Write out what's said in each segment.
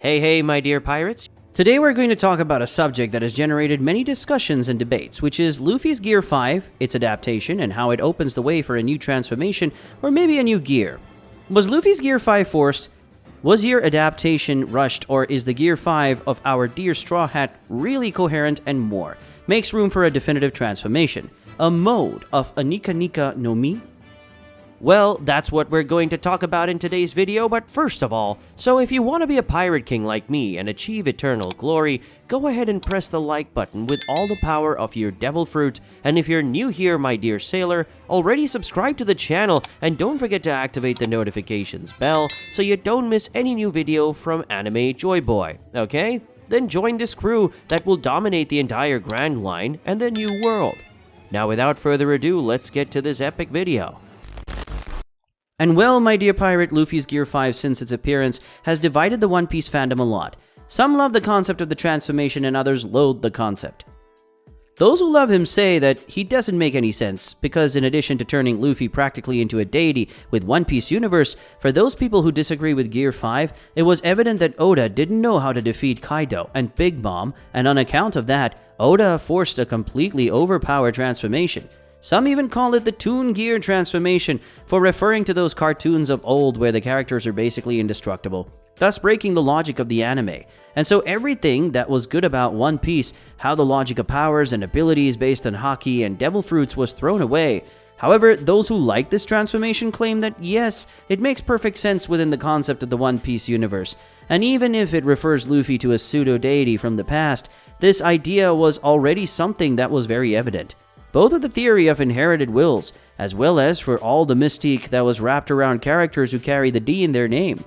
Hey, my dear pirates. Today we're going to talk about a subject that has generated many discussions and debates, which is Luffy's Gear 5, its adaptation, and how it opens the way for a new transformation or maybe a new gear. Was Luffy's Gear 5 forced? Was your adaptation rushed, or is the Gear 5 of our dear Straw Hat really coherent and more? Makes room for a definitive transformation. A mode of a Nika Nika no Mi? Well, that's what we're going to talk about in today's video, but first of all, so if you want to be a pirate king like me and achieve eternal glory, go ahead and press the like button with all the power of your devil fruit, and if you're new here, my dear sailor, already subscribe to the channel and don't forget to activate the notifications bell so you don't miss any new video from Anime Joy Boy, okay? Then join this crew that will dominate the entire Grand Line and the New World. Now without further ado, let's get to this epic video. And well, my dear pirate, Luffy's Gear 5 since its appearance has divided the One Piece fandom a lot. Some love the concept of the transformation and others loathe the concept. Those who love him say that he doesn't make any sense, because in addition to turning Luffy practically into a deity with One Piece universe, for those people who disagree with Gear 5, it was evident that Oda didn't know how to defeat Kaido and Big Mom, and on account of that, Oda forced a completely overpowered transformation. Some even call it the Toon Gear transformation for referring to those cartoons of old where the characters are basically indestructible, thus breaking the logic of the anime. And so everything that was good about One Piece, how the logic of powers and abilities based on Haki and Devil Fruits was thrown away. However, those who like this transformation claim that yes, it makes perfect sense within the concept of the One Piece universe. And even if it refers Luffy to a pseudo-deity from the past, this idea was already something that was very evident. Both of the theory of inherited wills, as well as for all the mystique that was wrapped around characters who carry the D in their name.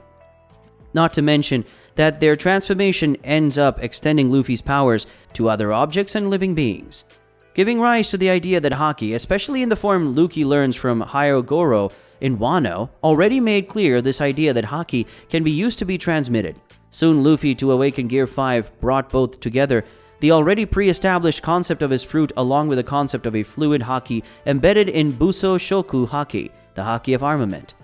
Not to mention that their transformation ends up extending Luffy's powers to other objects and living beings, giving rise to the idea that Haki, especially in the form Luffy learns from Hyogoro in Wano, already made clear this idea that Haki can be used to be transmitted. Soon Luffy, to awaken Gear 5, brought both together, the already pre-established concept of his fruit along with the concept of a fluid Haki embedded in Buso Shoku Haki, the Haki of armament.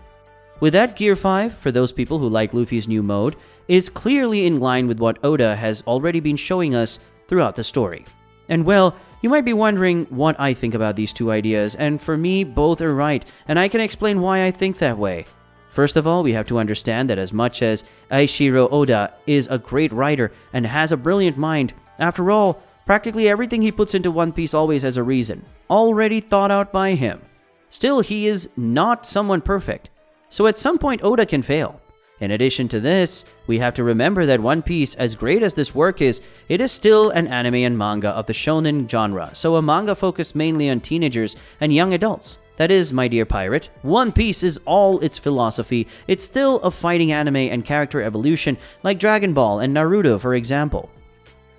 With that, Gear 5, for those people who like Luffy's new mode, is clearly in line with what Oda has already been showing us throughout the story. And well, you might be wondering what I think about these two ideas, and for me, both are right, and I can explain why I think that way. First of all, we have to understand that as much as Eiichiro Oda is a great writer and has a brilliant mind, after all, practically everything he puts into One Piece always has a reason, already thought out by him. Still, he is not someone perfect, so at some point Oda can fail. In addition to this, we have to remember that One Piece, as great as this work is, it is still an anime and manga of the shonen genre, so a manga focused mainly on teenagers and young adults. That is, my dear pirate, One Piece is all its philosophy. It's still a fighting anime and character evolution like Dragon Ball and Naruto, for example.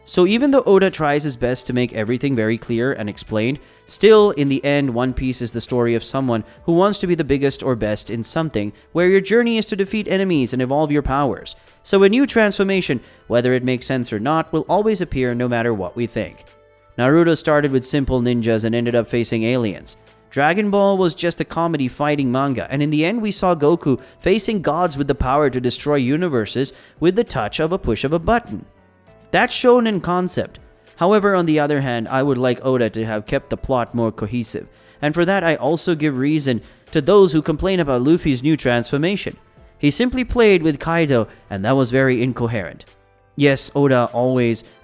So even though Oda tries his best to make everything very clear and explained, still, in the end, One Piece is the story of someone who wants to be the biggest or best in something, where your journey is to defeat enemies and evolve your powers. So a new transformation, whether it makes sense or not, will always appear no matter what we think. Naruto started with simple ninjas and ended up facing aliens. Dragon Ball was just a comedy fighting manga, and in the end we saw Goku facing gods with the power to destroy universes with the touch of a push of a button. That's shonen concept. However, on the other hand, I would like Oda to have kept the plot more cohesive, and for that I also give reason to those who complain about Luffy's new transformation. He simply played with Kaido, and that was very incoherent. Yes, Oda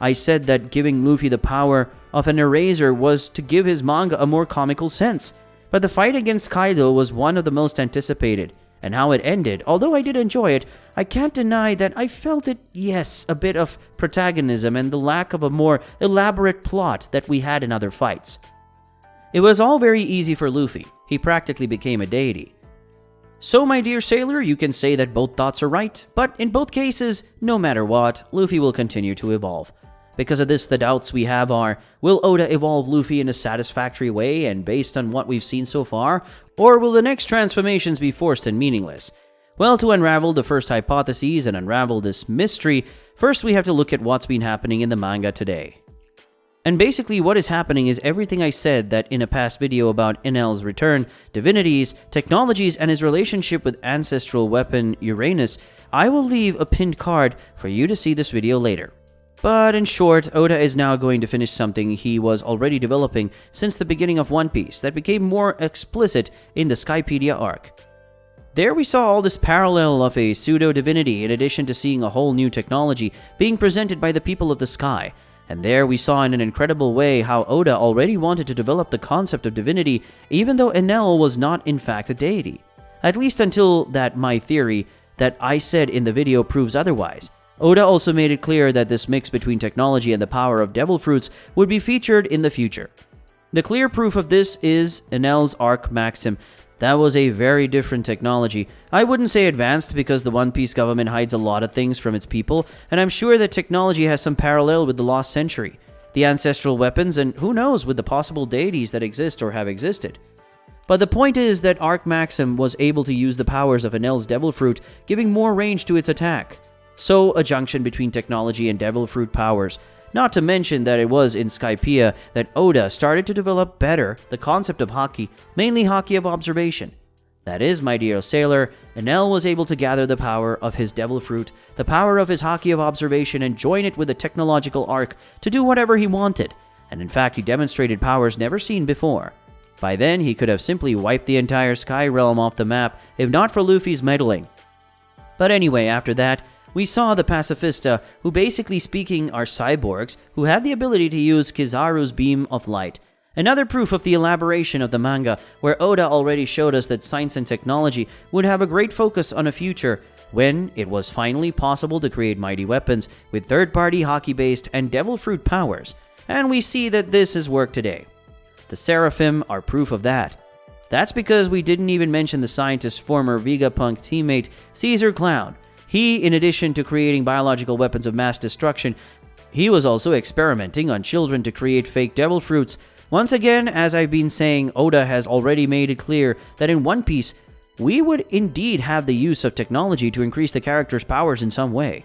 I said that giving Luffy the power of an eraser was to give his manga a more comical sense, but the fight against Kaido was one of the most anticipated. And how it ended, although I did enjoy it, I can't deny that I felt it, yes, a bit of protagonism and the lack of a more elaborate plot that we had in other fights. It was all very easy for Luffy. He practically became a deity. So, my dear sailor, you can say that both thoughts are right, but in both cases, no matter what, Luffy will continue to evolve. Because of this, the doubts we have are, will Oda evolve Luffy in a satisfactory way and based on what we've seen so far, or will the next transformations be forced and meaningless? Well, to unravel the first hypotheses and unravel this mystery, first we have to look at what's been happening in the manga today. And basically what is happening is everything I said that in a past video about Enel's return, divinities, technologies, and his relationship with ancestral weapon URANOS. I will leave a pinned card for you to see this video later. But in short, Oda is now going to finish something he was already developing since the beginning of One Piece that became more explicit in the Skypedia arc. There we saw all this parallel of a pseudo-divinity in addition to seeing a whole new technology being presented by the people of the sky. And there we saw in an incredible way how Oda already wanted to develop the concept of divinity even though Enel was not in fact a deity. At least until that my theory that I said in the video proves otherwise. Oda also made it clear that this mix between technology and the power of devil fruits would be featured in the future. The clear proof of this is Enel's Arc Maxim. That was a very different technology. I wouldn't say advanced because the One Piece government hides a lot of things from its people, and I'm sure that technology has some parallel with the Lost Century, the ancestral weapons, and who knows with the possible deities that exist or have existed. But the point is that Arc Maxim was able to use the powers of Enel's Devil Fruit, giving more range to its attack. So a junction between technology and Devil Fruit powers. Not to mention that it was in Skypiea that Oda started to develop better the concept of Haki, mainly Haki of observation. That is, my dear sailor, Enel was able to gather the power of his Devil Fruit, the power of his Haki of observation, and join it with the technological arc to do whatever he wanted. And in fact, he demonstrated powers never seen before. By then, he could have simply wiped the entire Sky Realm off the map, if not for Luffy's meddling. But anyway, after that, we saw the Pacifista, who basically speaking are cyborgs, who had the ability to use Kizaru's beam of light. Another proof of the elaboration of the manga, where Oda already showed us that science and technology would have a great focus on a future when it was finally possible to create mighty weapons with third-party Haki-based and Devil Fruit powers. And we see that this has worked today. The Seraphim are proof of that. That's because we didn't even mention the scientist's former Vegapunk teammate, Caesar Clown. He, in addition to creating biological weapons of mass destruction, he was also experimenting on children to create fake devil fruits. Once again, as I've been saying, Oda has already made it clear that in One Piece, we would indeed have the use of technology to increase the character's powers in some way.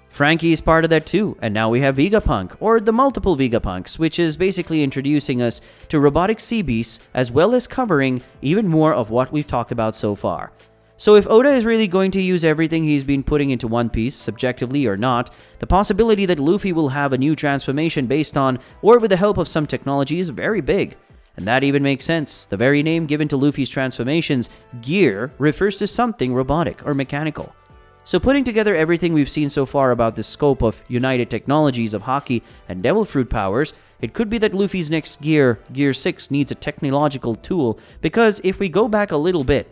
Frankie is part of that too, and now we have Vegapunk, or the multiple Vegapunks, which is basically introducing us to robotic sea beasts, as well as covering even more of what we've talked about so far. So if Oda is really going to use everything he's been putting into One Piece, subjectively or not, the possibility that Luffy will have a new transformation based on or with the help of some technology is very big. And that even makes sense. The very name given to Luffy's transformations, Gear, refers to something robotic or mechanical. So putting together everything we've seen so far about the scope of united technologies of Haki and Devil Fruit powers, it could be that Luffy's next gear, Gear 6, needs a technological tool, because if we go back a little bit,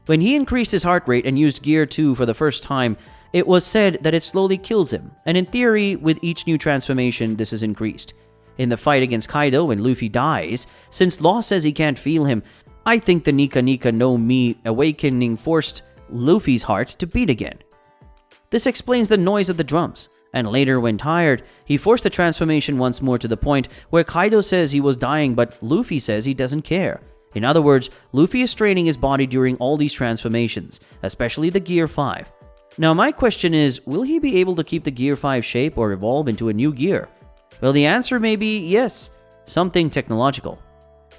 when he increased his heart rate and used Gear 2 for the first time, it was said that it slowly kills him, and in theory, with each new transformation, this is increased. In the fight against Kaido when Luffy dies, since Law says he can't feel him, I think the Nika Nika no Mi awakening forced Luffy's heart to beat again. This explains the noise of the drums, and later when tired, he forced the transformation once more to the point where Kaido says he was dying but Luffy says he doesn't care. In other words, Luffy is straining his body during all these transformations, especially the Gear 5. Now my question is, will he be able to keep the Gear 5 shape or evolve into a new gear? Well, the answer may be yes, something technological.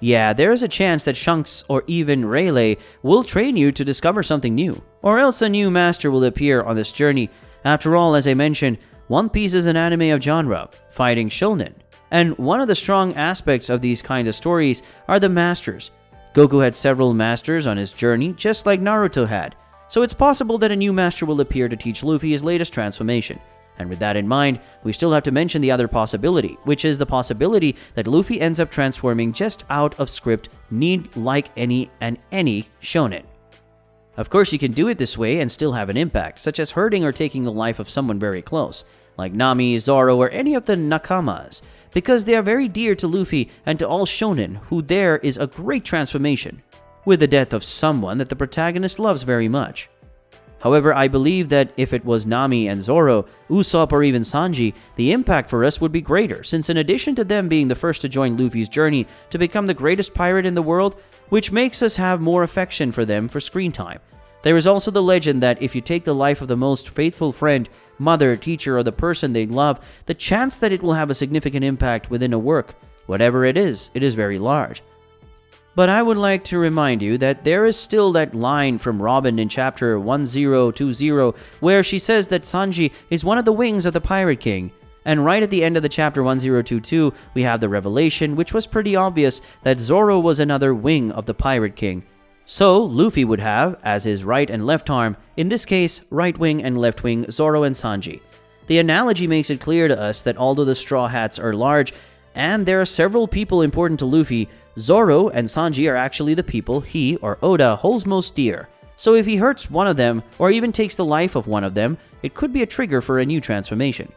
Yeah, there is a chance that Shanks or even Rayleigh will train you to discover something new, or else a new master will appear on this journey. After all, as I mentioned, One Piece is an anime of genre, fighting shonen. And one of the strong aspects of these kinds of stories are the masters. Goku had several masters on his journey, just like Naruto had, so it's possible that a new master will appear to teach Luffy his latest transformation. And with that in mind, we still have to mention the other possibility, which is the possibility that Luffy ends up transforming just out of script, need like any shonen. Of course, you can do it this way and still have an impact, such as hurting or taking the life of someone very close, like Nami, Zoro, or any of the Nakamas, because they are very dear to Luffy and to all shonen, who there is a great transformation, with the death of someone that the protagonist loves very much. However, I believe that if it was Nami and Zoro, Usopp, or even Sanji, the impact for us would be greater, since in addition to them being the first to join Luffy's journey to become the greatest pirate in the world, which makes us have more affection for them for screen time, there is also the legend that if you take the life of the most faithful friend, mother, teacher, or the person they love, the chance that it will have a significant impact within a work, whatever it is very large. But I would like to remind you that there is still that line from Robin in chapter 1020 where she says that Sanji is one of the wings of the Pirate King. And right at the end of the chapter 1022, we have the revelation, which was pretty obvious, that Zoro was another wing of the Pirate King. So, Luffy would have, as his right and left arm, in this case, right wing and left wing, Zoro and Sanji. The analogy makes it clear to us that although the Straw Hats are large, and there are several people important to Luffy, Zoro and Sanji are actually the people he, or Oda, holds most dear. So if he hurts one of them, or even takes the life of one of them, it could be a trigger for a new transformation.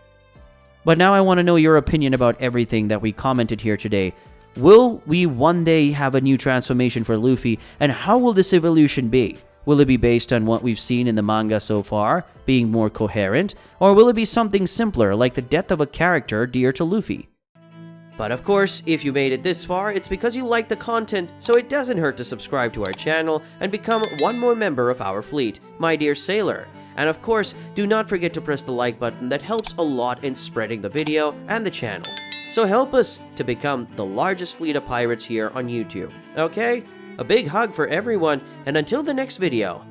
But now I want to know your opinion about everything that we commented here today. Will we one day have a new transformation for Luffy, and how will this evolution be? Will it be based on what we've seen in the manga so far, being more coherent, or will it be something simpler like the death of a character dear to Luffy? But of course, if you made it this far, it's because you like the content, so it doesn't hurt to subscribe to our channel and become one more member of our fleet, my dear sailor. And of course, do not forget to press the like button, that helps a lot in spreading the video and the channel. So help us to become the largest fleet of pirates here on YouTube, okay? A big hug for everyone, and until the next video,